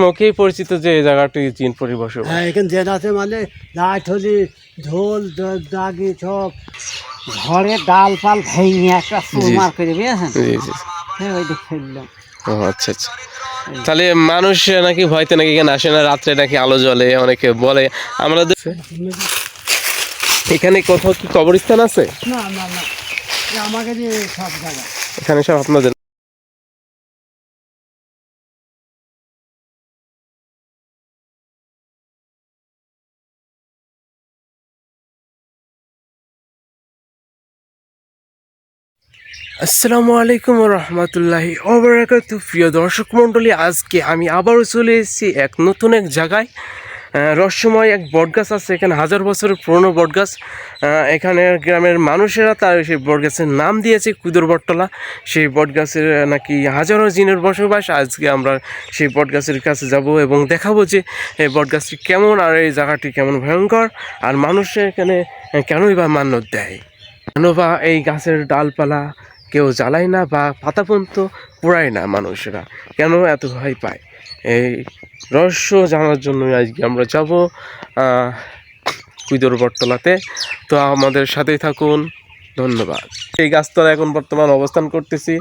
মুখেই পরিচিত যে এই জায়গাটি জিনপুরি বসবাস। হ্যাঁ, এখানে জেন আছে মানে লাঠলি ঢোল দাগি সব ঘরে ডাল পাল ভেঙে একটা সুরমার করে বুঝেছেন। জি জি। হ্যাঁ, ওই দিক ফেললাম। ও আচ্ছা আচ্ছা। তাহলে মানুষ নাকি ভয়তে নাকি এখানে আসে না, রাত্রে নাকি আলো জ্বলে অনেকে বলে। আমরা এখানে কোথাও কি কবরস্থান আছে? না না না, আমাকে দিয়ে সব জায়গা এখানে সব আপনাদের। আসসালামু আলাইকুম রহমতুল্লাহি ওবারাকাতু। প্রিয় দর্শক মণ্ডলী, আজকে আমি আবারও চলে এসেছি এক নতুন এক জায়গায়। রহস্যময় এক বটগাছ আছে এখানে, 1000 বছরের পুরনো বটগাছ। এখানের গ্রামের মানুষেরা তার সেই বটগাছের নাম দিয়েছে কুদর বটতলা। সেই বটগাছের নাকি হাজারো জিনের বসবাস। আজকে আমরা সেই বটগাছের কাছে যাব এবং দেখাবো যে এই বটগাছটি কেমন, আর এই জায়গাটি কেমন ভয়ঙ্কর, আর মানুষের এখানে কেনই বা মান্যত দেয়, কেন বা এই গাছের ডালপালা কেউ জ্বালায় না বা পাতা পর্যন্ত পোড়ায় না মানুষেরা, কেন এত ভয় পায়। এই রহস্য জানার জন্য আজকে আমরা যাব কুইদর বটতলাতে। তো আমাদের সাথেই থাকুন, ধন্যবাদ। এই গাছতলা এখন বর্তমান অবস্থান করতেছি।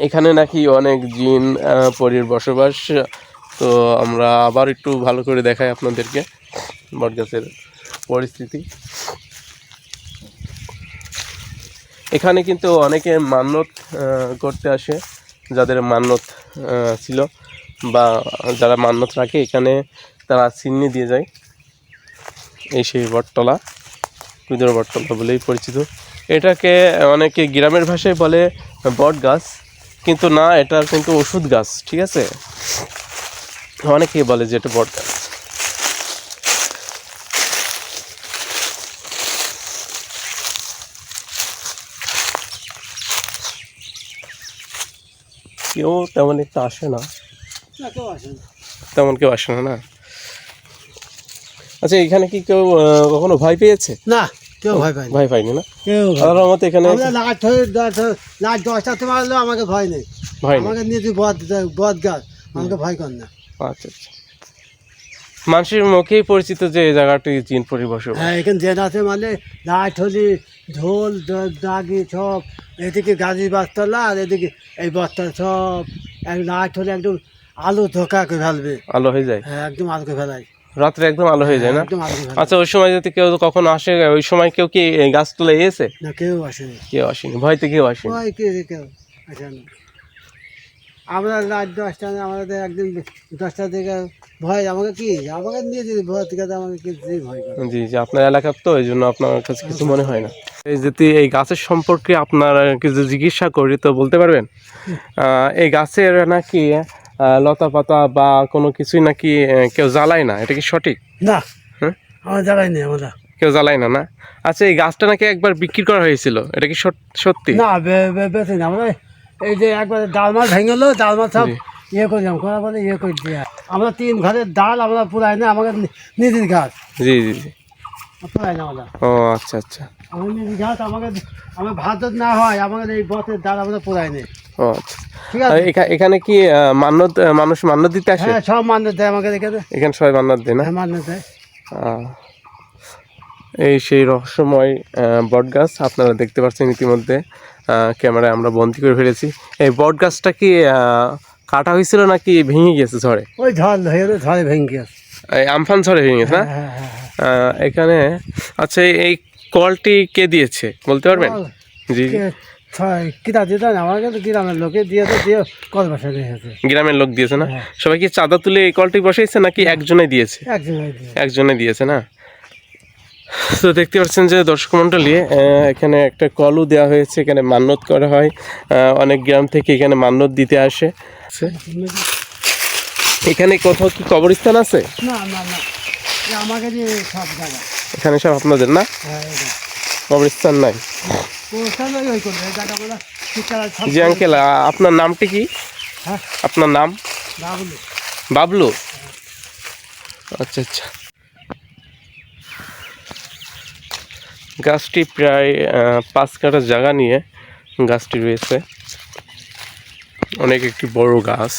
এখানে নাকি অনেক জিন পরীর বসবাস। তো আমরা আবার একটু ভালো করে দেখাই আপনাদেরকে বটগাছের পরিস্থিতি। এখানে কিন্তু অনেকে মান্যত করতে আসে, যাদের মান্যত ছিল বা যারা মান্যত রাখে এখানে তারা চিহ্নি দিয়ে যায়। এই সেই বটতলা, কুইদর বটতলা বলেই পরিচিত। এটাকে অনেকে গ্রামের ভাষায় বলে বট গাছ, কিন্তু না, এটা কিন্তু ওষুধ গাছ, ঠিক আছে। অনেকেই বলে যে এটা বট গাছ। কেউ তেমন একটা আসে না, তেমন কেউ আসে না না। আচ্ছা, এখানে কি কেউ কখনো ভয় পেয়েছে? না, কেউ ভয় পায়নি। ভয় পাইনি না কেউ আল্লাহর মতে। এখানে লাট 10টাতে মারলো আমাকে ভয় নেই। ভয় নেই। আমাকে নিয়ে বদ গাছ, আমাকে ভয় কর না। আচ্ছা আচ্ছা। মানুষের মুখেই পরিচিত যে এই জায়গাটি জিনপুরি বসবাস। হ্যাঁ, এখানে জেন আছে মানে লাঠলি ঢোল দাগি সব এদিকে গাজী বাসতলা, আর এদিকে এই বস্তার সব এক লাইট হলে একদম আলো ধোকা করে ফেলবে। আলো হয়ে যায়? হ্যাঁ, একদম আলো করে ফেলাই, রাত্রে একদম আলো হয়ে যায় না? একদম আলো করে ফেলাই। আচ্ছা, ওই সময় যদি কেউ কখনো আসে, ওই সময় কেউ কি এই গাছ তুলে এসে? না, কেউ আসেনি। কেউ আসেনি, ভয়তে কেউ আসেনি। ওই কেউ আসেনি। আমরা রাত 10টা, আমাদের একদিন 10টা থেকে ভয়, আমাকে নিয়ে যদি ভয় থেকে আমাকে ভয় করে। জি জি, আপনার এলাকার তো এই জন্য আপনার কাছে কিছু মনে হয় না। এই যদি এই গাছের সম্পর্কে আপনার কিছু জিজ্ঞাসা করি তো বলতে পারবেন? এই গাছের নাকি লতা পাতা বা কোনো কিছুই নাকি কেউ জ্বালায় না, এটা কি সঠিক? না, হ্যাঁ, আমার জ্বালাই নেই, আমরা কেউ জ্বালায় না না। আচ্ছা, এই গাছটা নাকি একবার বিক্রি করা হয়েছিল, এটা কি সত্যি? না, বেশি না। আমরা এই যে একবার ডাল মাছ ভেঙে গেলো, ডাল মাছ সব ইয়ে করলাম, করা বলে ইয়ে করে দিয়ে আমরা 3 ঘরের ডাল আমরা পুরাই না, আমাকে নিজের গাছ জি জি জি। পুরাই না আমরা। ও আচ্ছা আচ্ছা। আমার নিজের গাছ, আমার ভাত যদি না হয় আমাদের এই বতের ডাল আমরা পুরাই নেই। ও আচ্ছা। ঠিক আছে। এখানে কি মানুষ মান্যত দিতে আসে? হ্যাঁ, সব মান্য দেয় আমাকে এখানে। এখানে সবাই মান্যত দেয় না? হ্যাঁ, মান্য দেয়। এই সেই রহস্যময় বটগাছ আপনারা দেখতে পাচ্ছেন ইতিমধ্যে, ক্যামেরায় আমরা বন্দি করে ফেলেছি। এই বটগাছটা কি কাটা হয়েছিল নাকি ভেঙে গেছে ঝড়ে? ওই ঝড়ে ভেঙে গেছে। এই আমফান ঝড়ে ভেঙে গেছে না? হ্যাঁ হ্যাঁ হ্যাঁ। এখানে আচ্ছা, এই কলটি কে দিয়েছে বলতে পারবেন? জি, কিতা দিত না, আমাকে তো গ্রামের লোকে দিয়েছে, দিয়ে কল বসা দিয়েছে। গ্রামের লোক দিয়েছে না? সবাই কি চাঁদা তুলে এই কলটি বসাইছে নাকি একজনে দিয়েছে? একজনে দিয়েছে না? তো দেখতে পাচ্ছেন যে দর্শক মণ্ডলী, এখানে একটা কলও দেওয়া হয়েছে, এখানে মান্যত করা হয়। অনেক গ্রাম থেকে এখানে মান্যত দিতে আসে। এখানে কোথাও কি কবরস্থান আছে? না না না, আমাকে দিয়ে সব জায়গা এখানে সব আপনাদের না? কবরস্থান নাই? জি আঙ্কেল, আপনার নামটি কি? আপনার নাম? বাবলু। আচ্ছা আচ্ছা। গাছটি প্রায় 5 কাঠা জায়গা নিয়ে গাছটি রয়েছে, অনেক একটি বড় গাছ।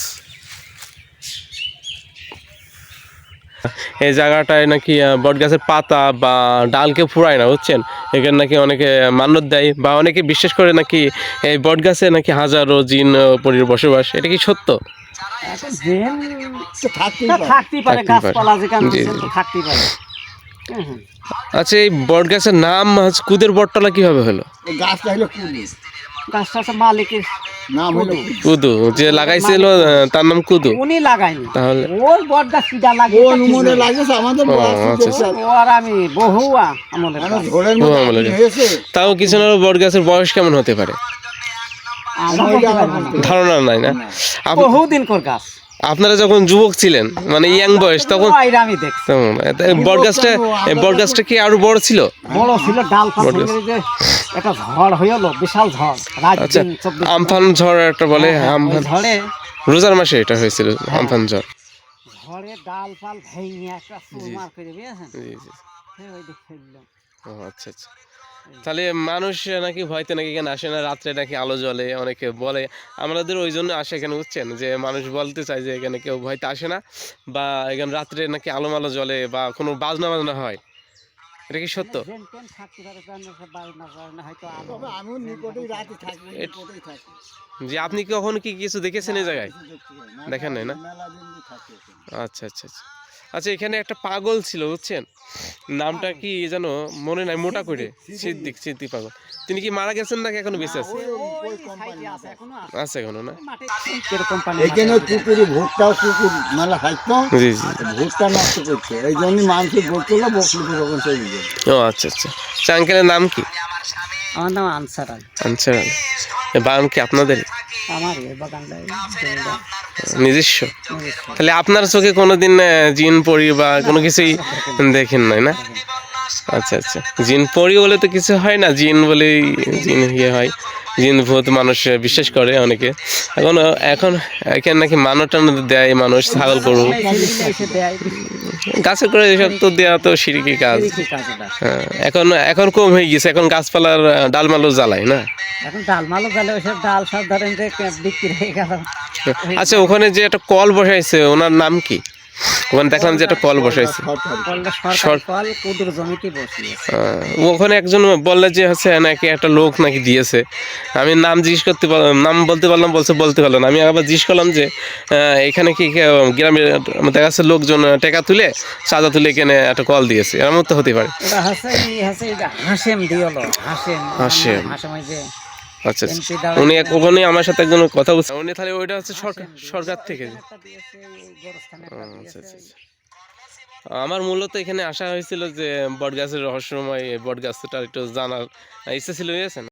এই জায়গাটায় নাকি বট গাছের পাতা বা ডালকে ফুরায় না, বুঝছেন। এখানে নাকি অনেকে মান্যত দেয় বা অনেকে বিশ্বাস করে নাকি এই বট গাছে নাকি হাজারো জিন পরীর বসবাস। এটা কি সত্য? এখন জেন তো থাকতেই পারে থাকতেই পারে। গাছপালা যেখানে জি, আছেন জি। তো থাকতেই পারে। হুম। আচ্ছা, এই বট গাছের নাম হচ্ছে কুদের বটতলা কিভাবে হলো? ওই গাছটা হলো কুলি, গাছটা হচ্ছে মালিকের নাম হলো কুদু। কুলি। কুদু, যে লাগাইছিল তার নাম কুদু। উনি লাগায়নি, তাহলে ওই বট গাছ কিটা ও লাগিয়ে অনুমনে লাগেছে আমাদের ও, বয়স আচ্ছা, দেখছে। ও আর আমি বহু আমলের মানে গাছ। ঝোড়ের ও, মধ্যে আমলের আগুন গাছ। হয়েছে। তাও কিছু না, বট গাছের বয়স কেমন হতে পারে আমরা ওইটা বলতে আমার পারবো না। বলতে ধারণা নাই না? বহুদিন কর গাছ আপনারা যখন যুবক ছিলেন, মানে ইয়াং বয়স, তখন এরা আমি দেখছি বট গাছটা কি আরো বড় ছিল? বড় ছিল, ডাল ফাল বট গাছ। ভেঙে যে একটা ঝড় হইলো, বিশাল ঝড়, রাত আচ্ছা, দিন 24 আমফান ঝড় একটা বলে, হ্যাঁ, ওই আমফান ঝড়ে রোজার মাসে এটা হয়েছিল, আমফান ঝড়। ঝড়ে ডাল ফাল ভেঙে একটা চুরমার করে বুঝেছেন, জি, জি। ওই দিক ফেললাম। ও আচ্ছা, আচ্ছা। তাহলে মানুষ নাকি ভয়তে নাকি এখানে আসে না, রাত্রে নাকি আলো জ্বলে, অনেকে বলে। আমাদের ওই জন্য আসে এখানে, বুঝছেন, যে মানুষ বলতে চায় যে এখানে কেউ ভয়তে আসে না, বা এখানে রাত্রে নাকি আলো মালো জ্বলে বা কোনো বাজনা বাজনা হয়। এটা কি সত্য? ট্রেন ট্রেন থাকতে পারে, ট্রেন বাইরে না যায় না, হয়তো আলো। তবে আমিও নিকটেই রাতে থাকি, নিকটেই থাকি। যে আপনি কখনো কি কিছু দেখেছেন এই জায়গায়? কিছু দেখতে পাই না। দেখেন নাই না? মেলা দিন থাকি এখানে। আচ্ছা, আচ্ছা, আচ্ছা। আচ্ছা, এখানে একটা পাগল ছিল, বুঝছেন, নামটা কি যেন মনে নাই, মোটা করে, সিদ্দিক পাগল। তিনি কি মারা গেছেন নাকি এখনো বেঁচে আছে? ওই সাইডে আছে, এখনো আছে। আছে এখনো না? মাঠে কিরকম পানি এখানে পুকুরে ভুট্টাও কুকুর মেলা খাইতো, জি, জি। ভুট্টা নষ্ট করছে, এই জন্য মানুষের বলছিল বকলিপুর ওখান চলে যাবে। ও আচ্ছা, আচ্ছা। আচ্ছা, আঙ্কেলের নাম কি? আমার নাম আনসার আলী। আনসার আলী। এ বাগান কি আপনাদের আমার এই বাগানটাই নিজস্ব? তাহলে আপনার চোখে কোনোদিন জিন পরি বা কোনো কিছুই দেখেন নাই না? আচ্ছা, আচ্ছা। জিন পরি বলে তো কিছু হয় না, জিন বলেই জিন ইয়ে হয়, জিন ভূত মানুষ বিশ্বাস করে অনেকে। এখন এখন এখানে নাকি মানত টানত দেয় মানুষ, ছাগল গরু, এসে দেয় গাছে করে এসব তো দেওয়া তো সিরিকি কাজ। কি কাজ এটা? হ্যাঁ, এখন এখন কম হয়ে গেছে, এখন গাছপালার ডালমালও জ্বালায় না। এখন ডাল মালও গেলে ওইসব ডাল সব ধরেন যে বিক্রি হয়ে গেল। আচ্ছা, ওখানে যে একটা কল বসাইছে, ওনার নাম কি? ওখানে দেখলাম যে একটা কল বসাইছে। কলটা সরকারি কল, কুদুর জমিতে বসিয়েছে। ওখানে একজন বললে যে হচ্ছে নাকি একটা লোক নাকি দিয়েছে। আমি নাম জিজ্ঞেস করতে পারলাম, নাম বলতে পারলাম, বলতে পারলাম না। আমি আবার জিজ্ঞেস করলাম যে এখানে কি গ্রামের দেখা যাচ্ছে লোকজন টাকা তুলে, চাঁদা তুলে এখানে একটা কল দিয়েছে, এর মতো হতে পারে। ওটা হচ্ছে এটা হাসেম দিয়েলো, হাসেম হাসেম। হাসেম ওই যে আচ্ছা, আচ্ছা। MP দাঁড়ায় উনি কিনা। ওখানে আমার সাথে একজন কথা বলছে, উনি তাহলে ওইটা হচ্ছে সরকার থেকে। একটা দিয়েছে, এই গোরস্থানে একটা আচ্ছা, দিয়েছে। আচ্ছা, আচ্ছা। আমার মূলত এখানে আসা হয়েছিল যে বটগাছের রহস্যময় বটগাছটা একটু জানার ইচ্ছা ছিল, বুঝেছেন।